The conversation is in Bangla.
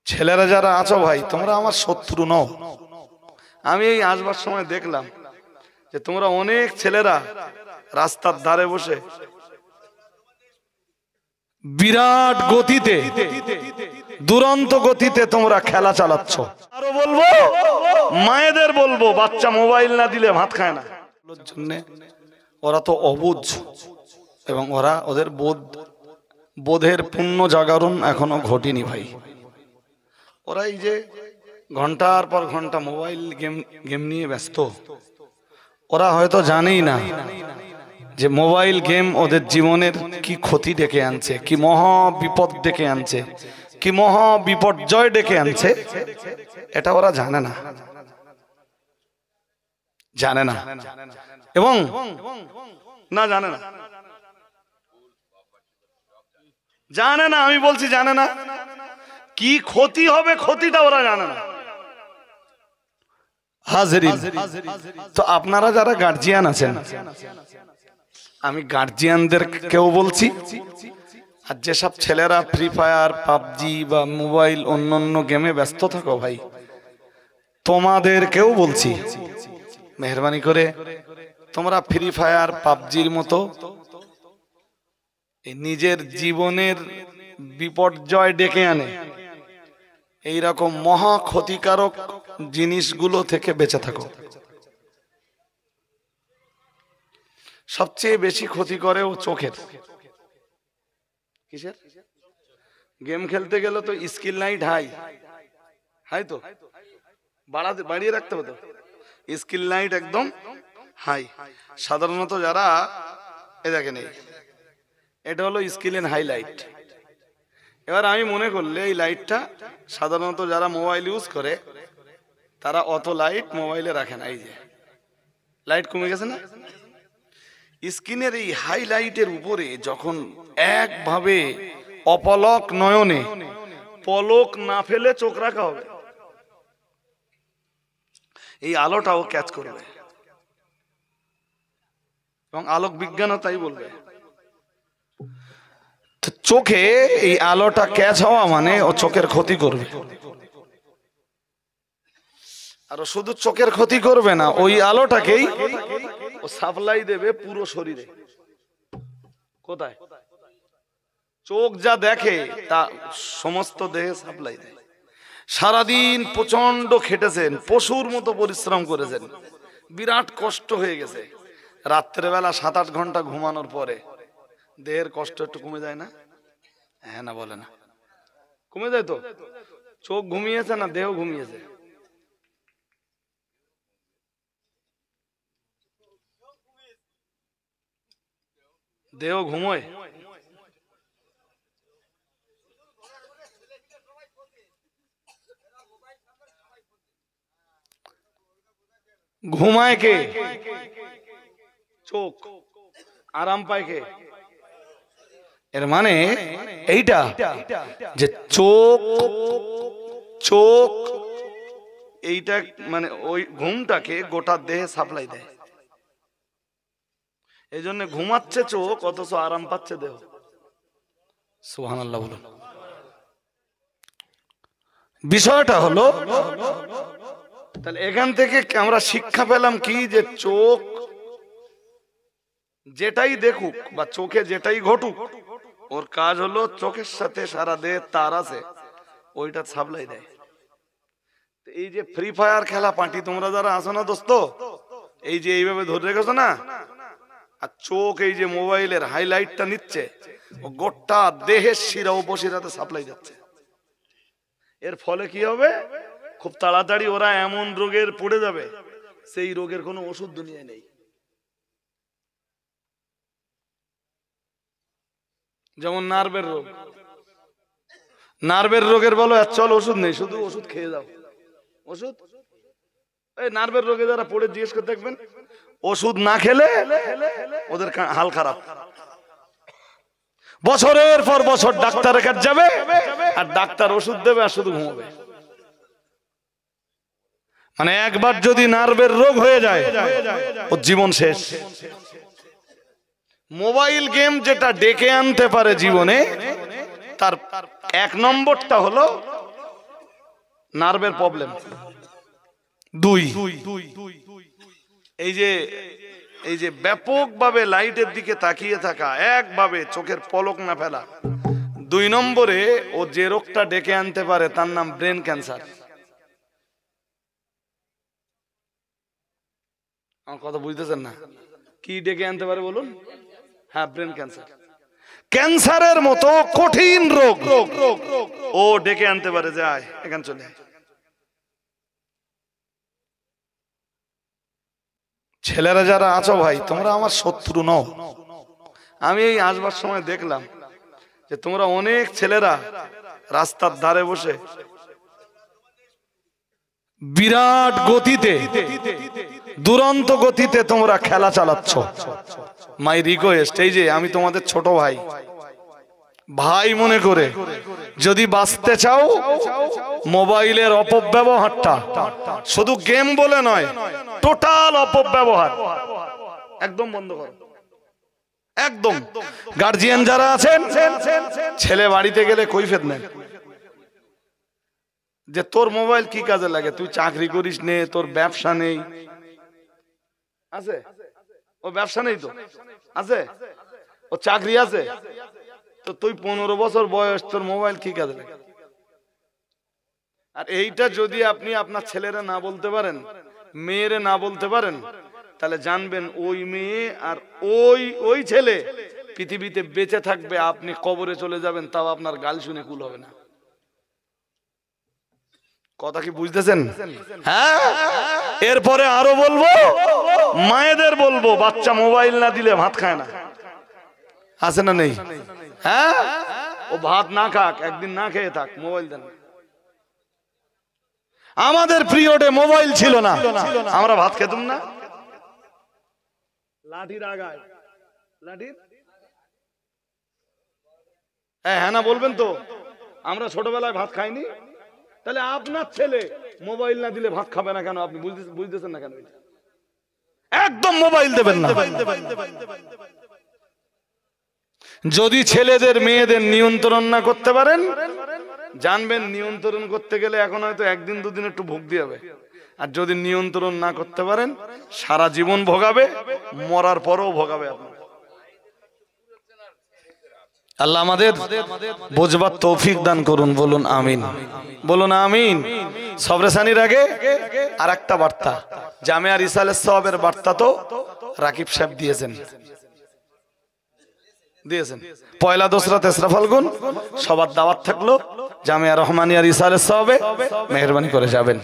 ছেলেরা যারা আছো ভাই, তোমরা আমার শত্রু নও। আমি এই আসবার সময় দেখলাম যে তোমরা অনেক ছেলেরা রাস্তার ধারে বসে বিরাট গতিতে, দুরন্ত গতিতে তোমরা খেলা চালাচ্ছ। আরো বলবো, মায়েদের বলবো, বাচ্চা মোবাইল না দিলে ভাত খায় না। ওরা তো অবুঝ, এবং ওদের বোধের পূর্ণ জাগরণ এখনো ঘটেনি ভাই। ওরা এই যে ঘন্টার পর ঘন্টা মোবাইল গেম নিয়ে ব্যস্ত, ওরা হয়তো জানেই না যে মোবাইল গেম ওদের জীবনের কি ক্ষতি ডেকে আনছে, কি মহা বিপদ ডেকে আনছে, কি মহা বিপর্যয় ডেকে আনছে। এটা ওরা জানে না, জানে না, এবং না জানে না, জানে না। আমি বলছি জানে না, কি ক্ষতি হবে ক্ষতিটা ওরা জানে না। হাজিরিন, তো আপনারা যারা গার্জিয়ান আছেন, আমি গার্জিয়ানদের কেউ বলছি, আর যেসব ছেলেরা ফ্রি ফায়ার, পাবজি বা মোবাইল অন্যান্য গেমে ব্যস্ত থাকো ভাই, তোমাদেরকেও বলছি, মেহরবানি করে তোমরা ফ্রি ফায়ার, পাবজির মতো নিজের জীবনের বিপর্যয় ডেকে আনে এইরকম মহা ক্ষতিকারক জিনিসগুলো থেকে বেঁচে থাকো। সবচেয়ে বেশি ক্ষতি করে ও চোখের। কিসের? গেম খেলতে গেলে তো স্কিল লাইট হাই তো বাড়িয়ে রাখতে হবে, তো স্কিল লাইট একদম হাই। সাধারণত যারা এ দেখেন, এটা হলো স্কিল এন্ড হাইলাইট। এবার আমি মনে করলে এই লাইটটা সাধারণত যারা মোবাইল ইউজ করে তারা অত লাইট মোবাইলে রাখে না। এই যে লাইট কমে গেছে না, স্ক্রিনের এই হাইলাইটের উপরে যখন একভাবে অপলক নয়নে পলক না ফেলে চোখ রাখা হবে, এই আলোটাও ক্যাচ করবে, এবং আলোক বিজ্ঞানও তাই বলবে। চোখে এই আলোটা ক্যাচ হওয়া মানে ও চোখের ক্ষতি করবে। আর শুধু চোখের ক্ষতি করবে না, ওই আলোটাকেই ও সাপ্লাই দেবে পুরো শরীরে। কোথায়? চোখ যা দেখে তা সমস্ত দেহে সাপ্লাই দেয়। সারাদিন প্রচন্ড খেটেছেন, পশুর মতো পরিশ্রম করেছেন, বিরাট কষ্ট হয়ে গেছে, রাত্রেবেলা 7-8 ঘন্টা ঘুমানোর পরে দেহের কষ্ট একটু কমে যায় না? হ্যাঁ না বলে না? কমে যায় তো? চোখ ঘুমিয়েছে না দেহ ঘুমিয়েছে? দেহ ঘুমোয়। ঘুমায় কে? চোখ। আরাম পায় কে? এর মানে এইটা যে চোখ এইটা মানে ওই ঘুমটাকে গোটা দেহে সাপ্লাই দেয়। এই জন্য ঘুমাচ্ছে চোখ, অথচ আরাম পাচ্ছে দেহ। সুবহানাল্লাহ বলুন। বিষয়টা হলো, তাহলে এখান থেকে আমরা শিক্ষা পেলাম কি, যে চোখ যেটাই দেখুক বা চোখে যেটাই ঘটুক, ওর কাজ হলো চোখের সাথে সারা দেহ তার আছে, ওইটা সাপ্লাই দেয়। এই যে ফ্রি ফায়ার খেলা পার্টি তোমরা যারা আসো না দোস্ত, এই যে এইভাবে ধরে রেখেছো না, আর চোখ এই যে মোবাইলের হাইলাইটটা নিচ্ছে, ও গোটা দেহের শিরা উপশিরাতে সাপ্লাই যাচ্ছে। এর ফলে কি হবে, খুব তাড়াতাড়ি ওরা এমন রোগের পড়ে যাবে, সেই রোগের কোনো ওষুধ দুনিয়ায় নেই। যেমন নার্ভের রোগ, নার্ভের রোগের বলো চল ওষুধ নেই, শুধু ওষুধ খেয়ে যাও। ওষুধ, এই নার্ভের রোগে যারা পড়ে জিজ্ঞেস করে দেখবেন, ওষুধ না খেলে ওদের হাল খারাপ। বছরের পর বছর ডাক্তারের কাছে যাবে, আর ডাক্তার ওষুধ দেবে আর শুধু ঘুমাবে। মানে একবার যদি নার্ভের রোগ হয়ে যায়, ওর জীবন শেষ। মোবাইল গেম যেটা ডেকে আনতে পারে জীবনে, তার 1 নম্বরটা হলো নার্ভের প্রবলেম। দুই, এই যে ব্যাপকভাবে লাইটের দিকে তাকিয়ে থাকা, একভাবে চোখের পলক না ফেলা। দুই নম্বরে ও যে রোগটা ডেকে আনতে পারে তার নাম ব্রেন ক্যান্সার। আমার কথা বুঝতেছেন না? কি ডেকে আনতে পারে বলুন? হ্যাঁ, ব্রেন ক্যান্সার। ক্যান্সারের মতো কঠিন রোগ ও ডেকে আনতে পারে। যায় এখান চলে আয়। ছেলেরা যারা আছো ভাই, তোমরা আমার শত্রু নও। আমি এই আসবার সময় দেখলাম যে তোমরা অনেক ছেলেরা রাস্তার ধারে বসে বিরাট গতিতে, দুরন্ত গতিতে তোমরা খেলা চালাচ্ছ। মাই রিকোয়েস্ট, এই যে আমি তোমাদের ছোট ভাই, ভাই মনে করে যদি বাঁচতে চাও, মোবাইলের অপব্যবহারটা শুধু গেম বলে নয়, টোটাল অপব্যবহার একদম বন্ধ করো। একদম। গার্জিয়ান যারা আছেন, ছেলে বাড়িতে গেলে কৈফিয়ত নেন যে তোর মোবাইল কি কাজে লাগে? তুই চাকরি করিস নে, তোর ব্যবসা নেই। আছে? ও ব্যবসা নেই তো আছে? ও চাকরি আছে তো তুই 15 বছর বয়স, তোর মোবাইল কি কাজে লাগে? আর এইটা যদি আপনি আপনার ছেলেরা না বলতে পারেন, মেয়েরে না বলতে পারেন, তাহলে জানবেন ওই মেয়ে আর ওই ছেলে পৃথিবীতে বেঁচে থাকবে, আপনি কবরে চলে যাবেন, তাও আপনার গাল শুনে কুল হবে না। কথা কি বুঝতেছেন? হ্যাঁ। এরপরে আরো বলবো, মায়েদের বলবো, বাচ্চা মোবাইল না দিলে ভাত খায় না। আছে না নেই? হ্যাঁ, ও ভাত না খাক, একদিন না খেয়ে থাক, মোবাইল দেন। আমাদের পিরিয়ডে মোবাইল ছিল না, আমরা ভাত খেতাম না। লাঠির আগায়, লাঠির হ্যাঁ না বলবেন তো? আমরা ছোটবেলায় ভাত খাইনি, তাহলে আপনার ছেলে মোবাইল না দিলে ভাত খাবে না কেন? আপনি বুঝতেছেন না কেন? একদম মোবাইল দেবেন না। যদি ছেলেদের মেয়েদের নিয়ন্ত্রণ না করতে পারেন, জানবেন নিয়ন্ত্রণ করতে গেলে এখন হয়তো একদিন দুদিন একটু ভুগতে হবে। আর যদি নিয়ন্ত্রণ না করতে পারেন, সারা জীবন ভোগাবে, মরার পরেও ভোগাবে আপনার। আল্লাহ আমাদের বুঝবার তৌফিক দান করুন। বলুন আমিন, বলুন আমিন। সবরেসানির আগে আর একটা বার্তা, জামিয়া রিসালাত সাওয়াবের বার্তা তো রাকিব সাহেব দিয়েছেন। পয়লা, দোসরা, তেসরা ফাল্গুন সবার দাওয়াত থাকলো জামিয়া রহমানিয়া রিসালাত সাওয়াবে, মেহেরবানি করে যাবেন।